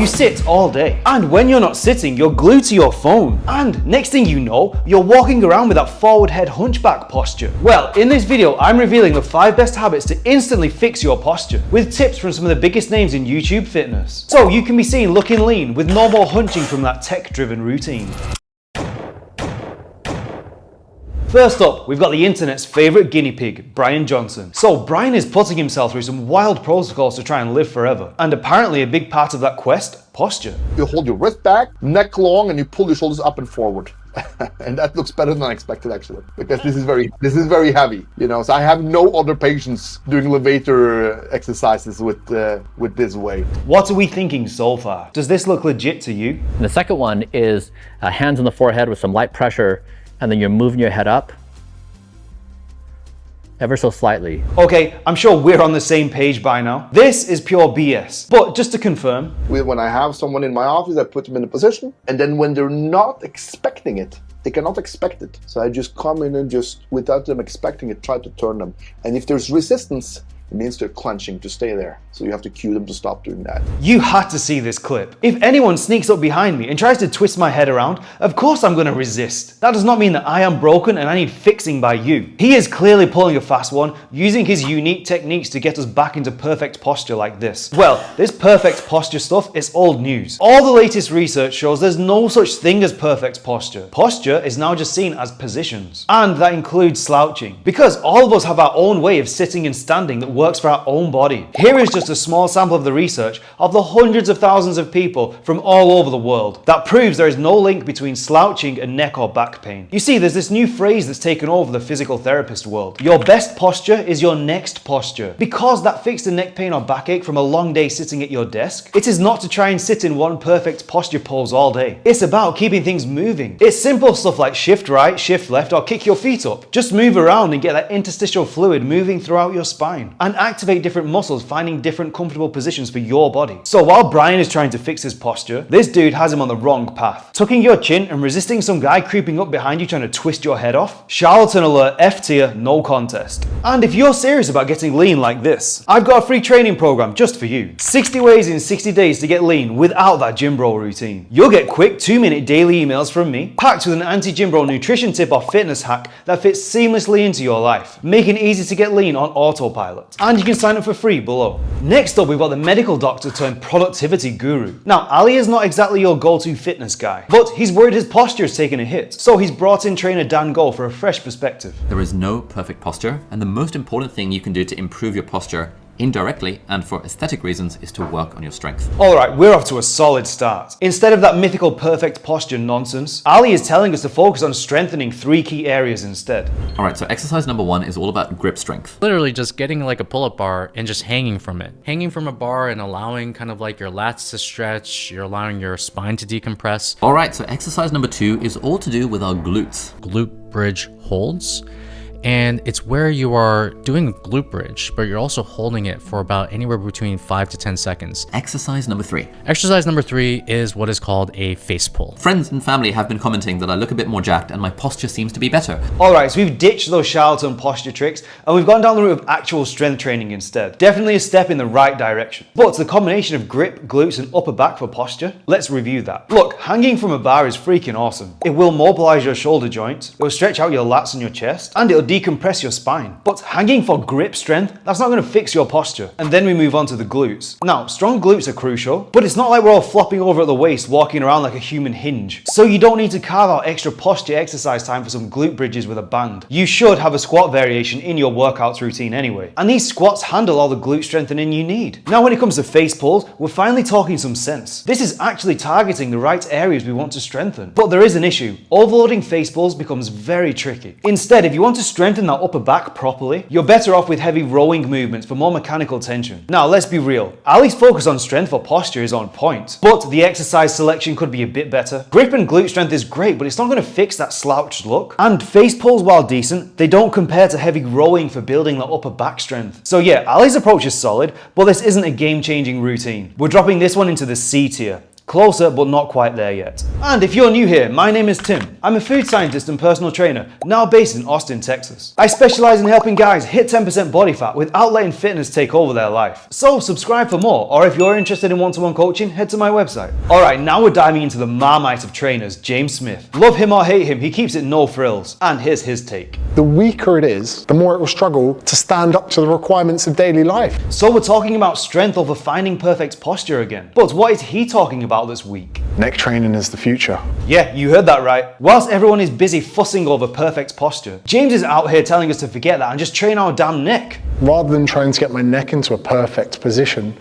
You sit all day. And when you're not sitting, you're glued to your phone. And next thing you know, you're walking around with that forward head hunchback posture. Well, in this video, I'm revealing the 5 best habits to instantly fix your posture, with tips from some of the biggest names in YouTube fitness. So you can be seen looking lean with no more hunching from that tech-driven routine. First up, we've got the internet's favourite guinea pig, Brian Johnson. So Brian is putting himself through some wild protocols to try and live forever. And apparently a big part of that quest, posture. You hold your wrist back, neck long, and you pull your shoulders up and forward. And that looks better than I expected, actually, because this is very heavy, you know. So I have no other patience doing levator exercises with this weight. What are we thinking so far? Does this look legit to you? And the second one is hands on the forehead with some light pressure, and then you're moving your head up ever so slightly. Okay, I'm sure we're on the same page by now. This is pure BS. But just to confirm, when I have someone in my office, I put them in a position, and then when they're not expecting it, they cannot expect it. So I just come in and just, without them expecting it, try to turn them. And if there's resistance, it means they're clenching to stay there. So you have to cue them to stop doing that. You had to see this clip. If anyone sneaks up behind me and tries to twist my head around, of course I'm going to resist. That does not mean that I am broken and I need fixing by you. He is clearly pulling a fast one, using his unique techniques to get us back into perfect posture like this. Well, this perfect posture stuff is old news. All the latest research shows there's no such thing as perfect posture. Posture is now just seen as positions. And that includes slouching. Because all of us have our own way of sitting and standing that works for our own body. Here is just a small sample of the research of the hundreds of thousands of people from all over the world that proves there is no link between slouching and neck or back pain. You see, there's this new phrase that's taken over the physical therapist world. Your best posture is your next posture. Because that fixed a neck pain or backache from a long day sitting at your desk, it is not to try and sit in one perfect posture pose all day. It's about keeping things moving. It's simple stuff like shift right, shift left, or kick your feet up. Just move around and get that interstitial fluid moving throughout your spine. And activate different muscles, finding different comfortable positions for your body. So while Brian is trying to fix his posture, this dude has him on the wrong path. Tucking your chin and resisting some guy creeping up behind you trying to twist your head off? Charlatan alert, F tier, no contest. And if you're serious about getting lean like this, I've got a free training program just for you. 60 ways in 60 days to get lean without that gym bro routine. You'll get quick 2-minute daily emails from me, packed with an anti-gym bro nutrition tip or fitness hack that fits seamlessly into your life, making it easy to get lean on autopilot. And you can sign up for free below. Next up, we've got the medical doctor turned productivity guru. Now, Ali is not exactly your go-to fitness guy, but he's worried his posture has taken a hit. So he's brought in trainer Dan Go for a fresh perspective. There is no perfect posture, and the most important thing you can do to improve your posture indirectly and for aesthetic reasons is to work on your strength. Alright, we're off to a solid start. Instead of that mythical perfect posture nonsense, Ali is telling us to focus on strengthening 3 key areas instead. Alright, so exercise number 1 is all about grip strength. Literally just getting like a pull-up bar and just hanging from it. Hanging from a bar and allowing kind of like your lats to stretch, you're allowing your spine to decompress. Alright, so exercise number 2 is all to do with our glutes. Glute bridge holds. And it's where you are doing a glute bridge, but you're also holding it for about anywhere between 5 to 10 seconds. Exercise number 3. Exercise number 3 is what is called a face pull. Friends and family have been commenting that I look a bit more jacked and my posture seems to be better. Alright, so we've ditched those charlatan posture tricks and we've gone down the route of actual strength training instead. Definitely a step in the right direction. But the combination of grip, glutes and upper back for posture, let's review that. Look, hanging from a bar is freaking awesome. It will mobilize your shoulder joints, it will stretch out your lats and your chest, and it'll decompress your spine. But hanging for grip strength, that's not going to fix your posture. And then we move on to the glutes. Now, strong glutes are crucial, but it's not like we're all flopping over at the waist, walking around like a human hinge. So you don't need to carve out extra posture exercise time for some glute bridges with a band. You should have a squat variation in your workouts routine anyway. And these squats handle all the glute strengthening you need. Now, when it comes to face pulls, we're finally talking some sense. This is actually targeting the right areas we want to strengthen. But there is an issue. Overloading face pulls becomes very tricky. Instead, if you want to strengthen that upper back properly, you're better off with heavy rowing movements for more mechanical tension. Now, let's be real. Ali's focus on strength for posture is on point, but the exercise selection could be a bit better. Grip and glute strength is great, but it's not going to fix that slouched look. And face pulls, while decent, they don't compare to heavy rowing for building that upper back strength. So yeah, Ali's approach is solid, but this isn't a game-changing routine. We're dropping this one into the C tier. Closer, but not quite there yet. And if you're new here, my name is Tim. I'm a food scientist and personal trainer, now based in Austin, Texas. I specialize in helping guys hit 10% body fat without letting fitness take over their life. So subscribe for more, or if you're interested in one-to-one coaching, head to my website. Alright, now we're diving into the Marmite of trainers, James Smith. Love him or hate him, he keeps it no frills. And here's his take. The weaker it is, the more it will struggle to stand up to the requirements of daily life. So we're talking about strength over finding perfect posture again. But what is he talking about this week? Neck training is the future. Yeah, you heard that right. Whilst everyone is busy fussing over perfect posture, James is out here telling us to forget that and just train our damn neck. Rather than trying to get my neck into a perfect position,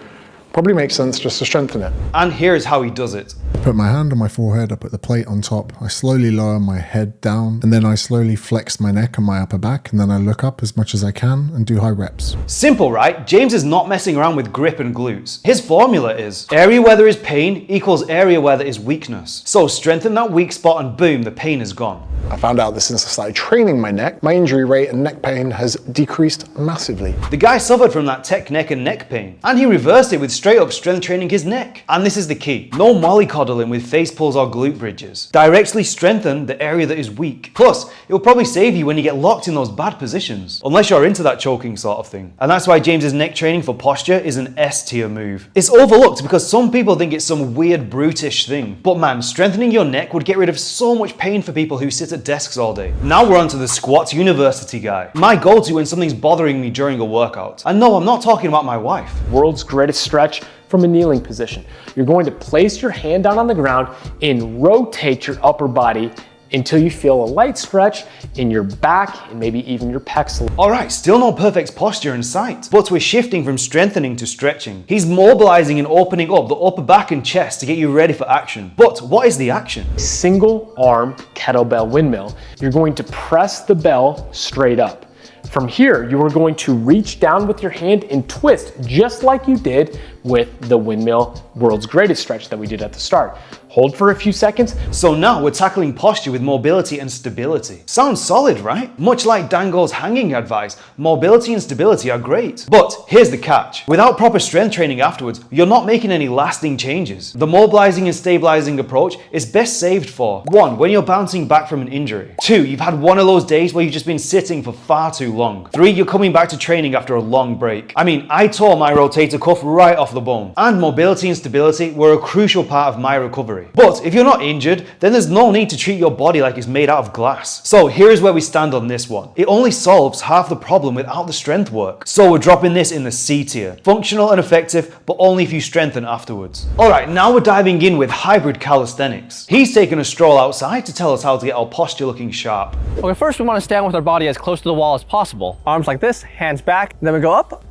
probably makes sense just to strengthen it. And here is how he does it. I put my hand on my forehead, I put the plate on top, I slowly lower my head down, and then I slowly flex my neck and my upper back, and then I look up as much as I can and do high reps. Simple, right? James is not messing around with grip and glutes. His formula is area where there is pain equals area where there is weakness. So strengthen that weak spot and boom, the pain is gone. I found out that since I started training my neck, my injury rate and neck pain has decreased massively. The guy suffered from that tech neck and neck pain, and he reversed it with straight up strength training his neck. And this is the key. No mollycoddling with face pulls or glute bridges. Directly strengthen the area that is weak. Plus, it will probably save you when you get locked in those bad positions. Unless you're into that choking sort of thing. And that's why James's neck training for posture is an S tier move. It's overlooked because some people think it's some weird brutish thing. But man, strengthening your neck would get rid of so much pain for people who sit at desks all day. Now we're on to the squats university guy. My go-to when something's bothering me during a workout. And no, I'm not talking about my wife. World's greatest stretch from a kneeling position. You're going to place your hand down on the ground and rotate your upper body until you feel a light stretch in your back and maybe even your pecs. Alright, still no perfect posture in sight, but we're shifting from strengthening to stretching. He's mobilizing and opening up the upper back and chest to get you ready for action. But what is the action? Single arm kettlebell windmill. You're going to press the bell straight up. From here, you are going to reach down with your hand and twist just like you did with the windmill world's greatest stretch that we did at the start. Hold for a few seconds. So now we're tackling posture with mobility and stability. Sounds solid, right? Much like Dango's hanging advice, mobility and stability are great. But here's the catch. Without proper strength training afterwards, you're not making any lasting changes. The mobilizing and stabilizing approach is best saved for 1. When you're bouncing back from an injury. 2. You've had one of those days where you've just been sitting for far too long. 3. You're coming back to training after a long break. I mean, I tore my rotator cuff right off the bone. And mobility and stability were a crucial part of my recovery. But if you're not injured, then there's no need to treat your body like it's made out of glass. So here's where we stand on this one. It only solves half the problem without the strength work. So we're dropping this in the C tier. Functional and effective, but only if you strengthen afterwards. Alright, now we're diving in with hybrid calisthenics. He's taken a stroll outside to tell us how to get our posture looking sharp. Okay, first we want to stand with our body as close to the wall as possible. Arms like this, hands back, then we go up,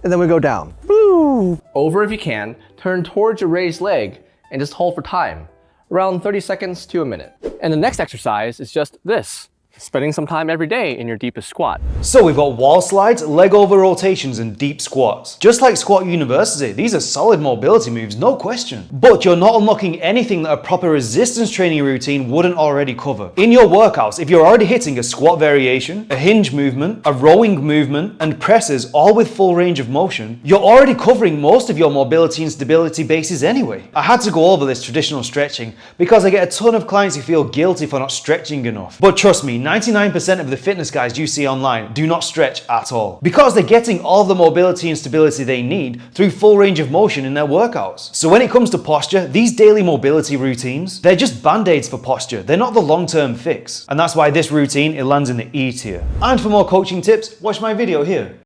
and then we go down. Over if you can, turn towards your raised leg, and just hold for time, around 30 seconds to a minute. And the next exercise is just this, spending some time every day in your deepest squat. So we've got wall slides, leg over rotations, and deep squats. Just like Squat University, these are solid mobility moves, no question. But you're not unlocking anything that a proper resistance training routine wouldn't already cover. In your workouts, if you're already hitting a squat variation, a hinge movement, a rowing movement, and presses all with full range of motion, you're already covering most of your mobility and stability bases anyway. I had to go over this traditional stretching because I get a ton of clients who feel guilty for not stretching enough. But trust me, 99% of the fitness guys you see online do not stretch at all because they're getting all the mobility and stability they need through full range of motion in their workouts. So when it comes to posture, these daily mobility routines, they're just band-aids for posture. They're not the long-term fix. And that's why this routine, it lands in the E tier. And for more coaching tips, watch my video here.